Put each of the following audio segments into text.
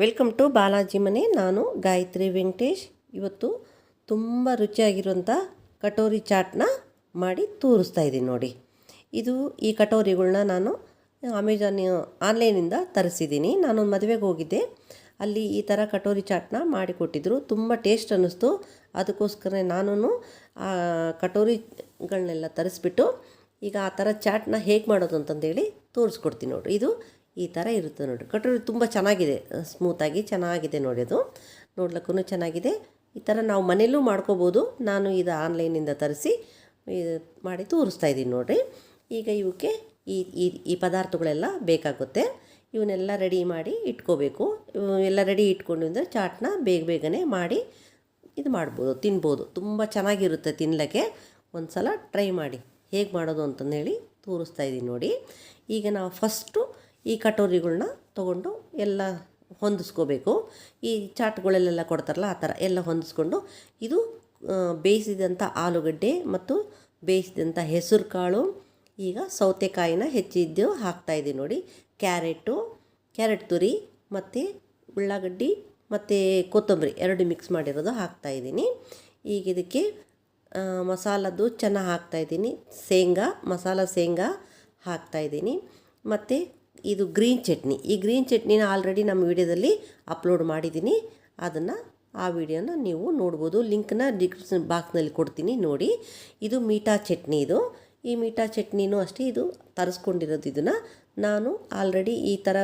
Welcome to Balaji ಮನೆ. ನಾನು ಗಾಯತ್ರಿ ವೆಂಕಟೇಶ್. ಇವತ್ತು ತುಂಬ ರುಚಿಯಾಗಿರುವಂಥ ಕಟೋರಿ ಚಾಟ್ನ ಮಾಡಿ ತೋರಿಸ್ತಾ ಇದ್ದೀನಿ ನೋಡಿ. ಈ ಕಟೋರಿಗಳನ್ನ ನಾನು ಆನ್ಲೈನಿಂದ ತರಿಸಿದ್ದೀನಿ. ನಾನು ಮದುವೆಗೆ ಹೋಗಿದ್ದೆ, ಅಲ್ಲಿ ಈ ಥರ ಕಟೋರಿ ಚಾಟ್ನ ಮಾಡಿಕೊಟ್ಟಿದ್ರು. ತುಂಬ ಟೇಸ್ಟ್ ಅನ್ನಿಸ್ತು. ಅದಕ್ಕೋಸ್ಕರ ನಾನು ಆ ಕಟೋರಿಗಳನ್ನೆಲ್ಲ ತರಿಸ್ಬಿಟ್ಟು ಈಗ ಆ ಥರ ಚಾಟ್ನ ಹೇಗೆ ಮಾಡೋದು ಅಂತಂದೇಳಿ ತೋರಿಸ್ಕೊಡ್ತೀನಿ ನೋಡಿ. ಇದು ಈ ಥರ ಇರುತ್ತೆ ನೋಡಿ. ಕಟೋರಿ ತುಂಬ ಚೆನ್ನಾಗಿದೆ, ಸ್ಮೂತಾಗಿ ಚೆನ್ನಾಗಿದೆ ನೋಡಿ. ಅದು ನೋಡ್ಲಿಕ್ಕೂ ಚೆನ್ನಾಗಿದೆ. ಈ ಥರ ನಾವು ಮನೆಯಲ್ಲೂ ಮಾಡ್ಕೋಬೋದು. ನಾನು ಇದು ಆನ್ಲೈನಿಂದ ತರಿಸಿ ಮಾಡಿ ತೋರಿಸ್ತಾ ಇದ್ದೀನಿ ನೋಡಿರಿ. ಈಗ ಇವಕ್ಕೆ ಈ ಪದಾರ್ಥಗಳೆಲ್ಲ ಬೇಕಾಗುತ್ತೆ. ಇವನ್ನೆಲ್ಲ ರೆಡಿ ಮಾಡಿ ಇಟ್ಕೋಬೇಕು. ಎಲ್ಲ ರೆಡಿ ಇಟ್ಕೊಂಡಿದ್ರೆ ಚಾಟ್ನ ಬೇಗನೆ ಮಾಡಿ ಇದು ಮಾಡ್ಬೋದು, ತಿನ್ಬೋದು. ತುಂಬ ಚೆನ್ನಾಗಿರುತ್ತೆ ತಿನ್ನಲಿಕ್ಕೆ. ಒಂದು ಸಲ ಟ್ರೈ ಮಾಡಿ ಹೇಗೆ ಮಾಡೋದು ಅಂತಂದೇಳಿ ತೋರಿಸ್ತಾ ಇದ್ದೀನಿ ನೋಡಿ. ಈಗ ನಾವು ಫಸ್ಟು ಈ ಕಟೋರಿಗಳನ್ನ ತೊಗೊಂಡು ಎಲ್ಲ ಹೊಂದಿಸ್ಕೋಬೇಕು. ಈ ಚಾಟ್ಗಳಲ್ಲೆಲ್ಲ ಕೊಡ್ತಾರಲ್ಲ ಆ ಥರ ಎಲ್ಲ ಹೊಂದಿಸ್ಕೊಂಡು, ಇದು ಬೇಯಿಸಿದಂಥ ಆಲೂಗಡ್ಡೆ ಮತ್ತು ಬೇಯಿಸಿದಂಥ ಹೆಸರು ಕಾಳು, ಈಗ ಸೌತೆಕಾಯಿನ ಹೆಚ್ಚಿದ್ದು ಹಾಕ್ತಾಯಿದ್ದೀನಿ ನೋಡಿ. ಕ್ಯಾರೆಟ್ ತುರಿ ಮತ್ತು ಉಳ್ಳಾಗಡ್ಡಿ ಮತ್ತು ಕೊತ್ತಂಬರಿ ಎರಡು ಮಿಕ್ಸ್ ಮಾಡಿರೋದು ಹಾಕ್ತಾಯಿದ್ದೀನಿ. ಈಗ ಇದಕ್ಕೆ ಮಸಾಲದ್ದು ಚೆನ್ನಾಗಿ ಹಾಕ್ತಾಯಿದ್ದೀನಿ. ಮಸಾಲ ಶೇಂಗಾ ಹಾಕ್ತಾಯಿದ್ದೀನಿ. ಮತ್ತು ಇದು ಗ್ರೀನ್ ಚಟ್ನಿ. ಈ ಗ್ರೀನ್ ಚಟ್ನಿನ ಆಲ್ರೆಡಿ ನಮ್ಮ ವಿಡಿಯೋದಲ್ಲಿ ಅಪ್ಲೋಡ್ ಮಾಡಿದ್ದೀನಿ. ಆ ವಿಡಿಯೋನ ನೀವು ನೋಡ್ಬೋದು. ಲಿಂಕ್ನ ಡಿಸ್ಕ್ರಿಪ್ಷನ್ ಬಾಕ್ಸ್ನಲ್ಲಿ ಕೊಡ್ತೀನಿ ನೋಡಿ. ಇದು ಮೀಠಾ ಚಟ್ನಿ. ಈ ಮೀಠಾ ಚಟ್ನಿನೂ ಅಷ್ಟೇ, ಇದು ತರಿಸ್ಕೊಂಡಿರೋದು. ಇದನ್ನು ನಾನು ಆಲ್ರೆಡಿ ಈ ಥರ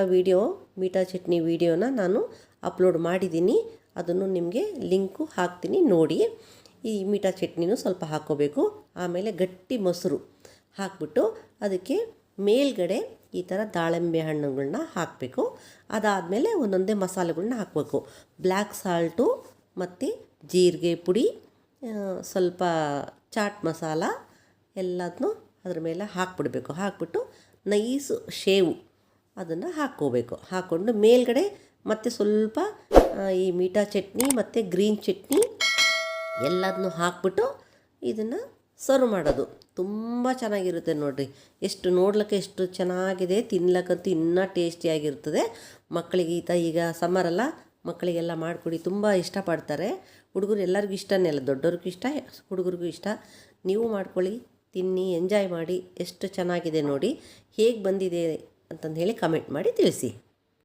ಮೀಠಾ ಚಟ್ನಿ ವಿಡಿಯೋನ ನಾನು ಅಪ್ಲೋಡ್ ಮಾಡಿದ್ದೀನಿ. ಅದನ್ನು ನಿಮಗೆ ಲಿಂಕು ಹಾಕ್ತೀನಿ ನೋಡಿ. ಈ ಮೀಠಾ ಚಟ್ನಿನೂ ಸ್ವಲ್ಪ ಹಾಕ್ಕೋಬೇಕು. ಆಮೇಲೆ ಗಟ್ಟಿ ಮೊಸರು ಹಾಕ್ಬಿಟ್ಟು ಅದಕ್ಕೆ ಮೇಲ್ಗಡೆ ಈ ಥರ ದಾಳಿಂಬೆ ಹಣ್ಣುಗಳನ್ನ ಹಾಕಬೇಕು. ಅದಾದಮೇಲೆ ಒಂದೊಂದೇ ಮಸಾಲೆಗಳನ್ನ ಹಾಕಬೇಕು. ಬ್ಲ್ಯಾಕ್ ಸಾಲ್ಟು ಮತ್ತು ಜೀರಿಗೆ ಪುಡಿ, ಸ್ವಲ್ಪ ಚಾಟ್ ಮಸಾಲ ಎಲ್ಲದನ್ನೂ ಅದ್ರ ಮೇಲೆ ಹಾಕ್ಬಿಡ್ಬೇಕು. ಹಾಕ್ಬಿಟ್ಟು ನೈಸು ಶೇವು ಅದನ್ನು ಹಾಕ್ಕೋಬೇಕು. ಹಾಕ್ಕೊಂಡು ಮೇಲ್ಗಡೆ ಮತ್ತು ಸ್ವಲ್ಪ ಈ ಮೀಠಾ ಚಟ್ನಿ ಮತ್ತು ಗ್ರೀನ್ ಚಟ್ನಿ ಎಲ್ಲದನ್ನೂ ಹಾಕ್ಬಿಟ್ಟು ಇದನ್ನು ಸರ್ವ್ ಮಾಡೋದು. ತುಂಬ ಚೆನ್ನಾಗಿರುತ್ತೆ ನೋಡಿರಿ. ನೋಡ್ಲಿಕ್ಕೆ ಎಷ್ಟು ಚೆನ್ನಾಗಿದೆ, ತಿನ್ಲಿಕ್ಕಂತೂ ಇನ್ನೂ ಟೇಸ್ಟಿಯಾಗಿರ್ತದೆ. ಮಕ್ಕಳಿಗೆ ಈಗ ಸಮ್ಮರಲ್ಲ, ಮಕ್ಕಳಿಗೆಲ್ಲ ಮಾಡಿಕೊಡಿ, ತುಂಬ ಇಷ್ಟಪಡ್ತಾರೆ. ಹುಡುಗರು ಎಲ್ಲರಿಗೂ ಇಷ್ಟನೇ ಅಲ್ಲ, ದೊಡ್ಡವ್ರಿಗೂ ಇಷ್ಟ, ಹುಡುಗರಿಗೂ ಇಷ್ಟ. ನೀವು ಮಾಡ್ಕೊಳ್ಳಿ, ತಿನ್ನಿ, ಎಂಜಾಯ್ ಮಾಡಿ. ಎಷ್ಟು ಚೆನ್ನಾಗಿದೆ ನೋಡಿ. ಹೇಗೆ ಬಂದಿದೆ ಅಂತಂದು ಹೇಳಿ ಕಮೆಂಟ್ ಮಾಡಿ ತಿಳಿಸಿ.